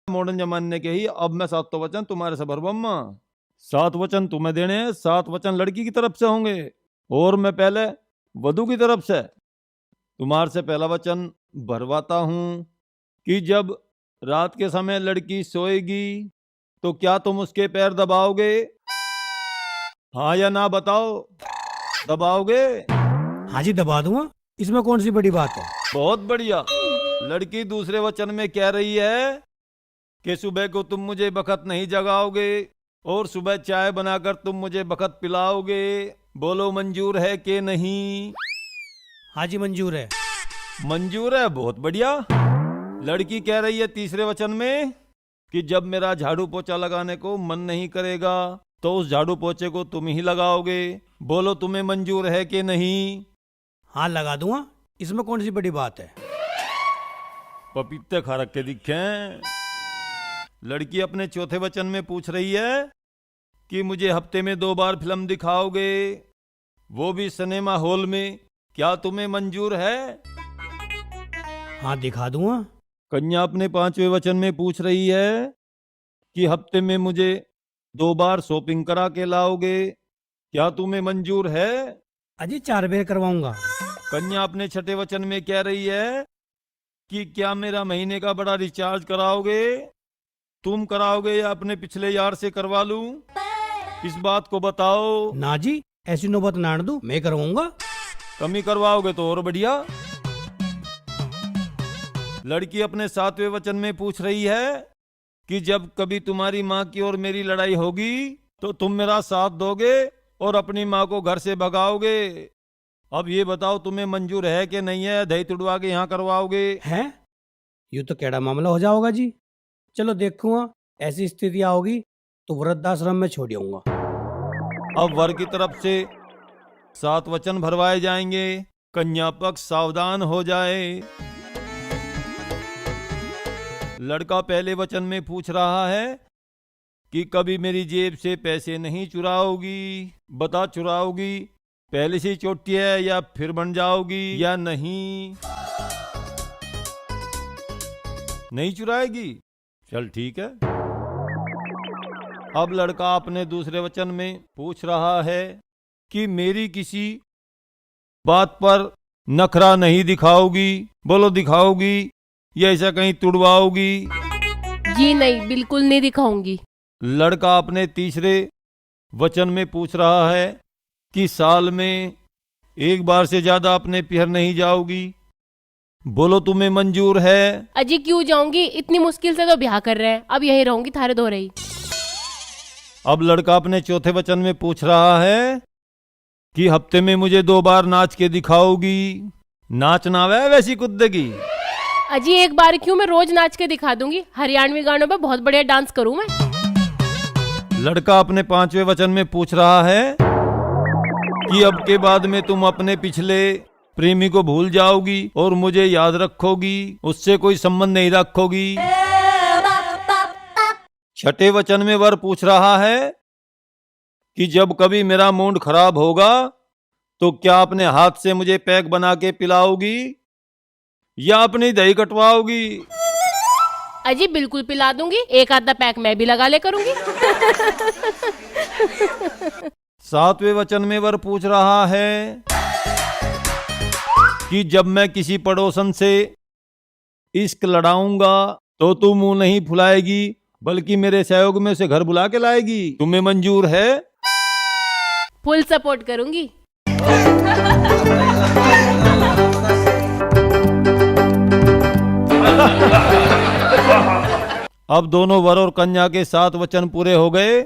Modern जमाने के ही। अब मैं 7 वचन तुम्हारे से भरबम्मा। 7 वचन तुम्हें देने हैं, 7 वचन लड़की की तरफ से होंगे और मैं पहले वधू की तरफ से तुम्हारे से पहला वचन भरवाता हूं कि जब रात के समय लड़की सोएगी तो क्या तुम उसके पैर दबाओगे? हाँ या ना बताओ, दबाओगे? हाँ जी, दबा दूंगा, इसमें कौन सी बड़ी बात है। बहुत बढ़िया। लड़की दूसरे वचन में कह रही है कि सुबह को तुम मुझे बखत नहीं जगाओगे और सुबह चाय बनाकर तुम मुझे बखत पिलाओगे। बोलो मंजूर है कि नहीं? हाँ जी, मंजूर है। मंजूर है, बहुत बढ़िया। लड़की कह रही है तीसरे वचन में कि जब मेरा झाड़ू पोछा लगाने को मन नहीं करेगा तो उस झाड़ू पोछे को तुम ही लगाओगे। बोलो तुम्हें मंजूर है कि नहीं? हाँ, लगा दूंगा, इसमें कौन सी बड़ी बात है। पपीते खा रख के दिखे। लड़की अपने चौथे वचन में पूछ रही है कि मुझे हफ्ते में 2 बार फिल्म दिखाओगे, वो भी सिनेमा हॉल में। क्या तुम्हें मंजूर है? हाँ, दिखा दूंगा। कन्या अपने 5वें वचन में पूछ रही है कि हफ्ते में मुझे 2 बार शॉपिंग करा के लाओगे। क्या तुम्हें मंजूर है? अजी 4 बेर करवाऊंगा। कन्या अपने 6ठे वचन में कह रही है कि क्या मेरा महीने का बड़ा रिचार्ज कराओगे? तुम कराओगे या अपने पिछले यार से करवा लूं? इस बात को बताओ। ना जी, ऐसी नौबत ना आने दूं, मैं करवाऊंगा। कमी करवाओगे तो और बढ़िया। लड़की अपने 7वें वचन में पूछ रही है कि जब कभी तुम्हारी माँ की और मेरी लड़ाई होगी तो तुम मेरा साथ दोगे और अपनी माँ को घर से भगाओगे। अब ये बताओ तुम्हें मंजूर है कि नहीं है? दही तुड़वा के यहाँ करवाओगे? हैं? यूँ तो कैड़ा मामला हो जाओगा जी। चलो देखूंगा, ऐसी स्थिति आओगी तो वृद्धाश्रम में छोड़ आऊंगा। अब वर की तरफ से 7 वचन भरवाए जाएंगे। कन्या पक्ष सावधान हो जाए। लड़का पहले वचन में पूछ रहा है कि कभी मेरी जेब से पैसे नहीं चुराओगी। बता, चुराओगी? पहले से ही चोटी है या फिर बन जाओगी या नहीं? नहीं चुराएगी? चल ठीक है। अब लड़का अपने दूसरे वचन में पूछ रहा है कि मेरी किसी बात पर नखरा नहीं दिखाओगी। बोलो दिखाओगी या ऐसा कहीं तुड़वाओगी? जी नहीं, बिल्कुल नहीं दिखाऊंगी। लड़का अपने तीसरे वचन में पूछ रहा है कि साल में 1 बार से ज्यादा अपने पिहर नहीं जाओगी। बोलो तुम्हें मंजूर है? अजी क्यों जाऊंगी, इतनी मुश्किल से तो ब्याह कर रहे हैं, अब यहीं रहूंगी थारे दो रही। अब लड़का अपने चौथे वचन में पूछ रहा है कि हफ्ते में मुझे 2 बार नाच के दिखाओगी। नाचना है वैसी कुत्ते की? अजी 1 बार क्यों, मैं रोज नाच के दिखा दूंगी। हरियाणवी गानों पे बहुत बढ़िया डांस करूं मैं। लड़का अपने 5वें वचन में पूछ रहा है कि अब के बाद में तुम अपने पिछले प्रेमी को भूल जाओगी और मुझे याद रखोगी, उससे कोई संबंध नहीं रखोगी। 6ठे वचन में वर पूछ रहा है कि जब कभी मेरा मूड खराब होगा तो क्या अपने हाथ से मुझे पैक बना के पिलाओगी या अपनी दही कटवाओगी? अजी बिल्कुल पिला दूंगी, 1 आधा पैक मैं भी लगा ले करूंगी। 7वें वचन में वर पूछ रहा है कि जब मैं किसी पड़ोसन से इश्क लड़ाऊंगा तो तू मुंह नहीं फुलाएगी बल्कि मेरे सहयोग में उसे घर बुला के लाएगी। तुम्हें मंजूर है? फुल सपोर्ट करूंगी। अब दोनों वर और कन्या के 7 वचन पूरे हो गए।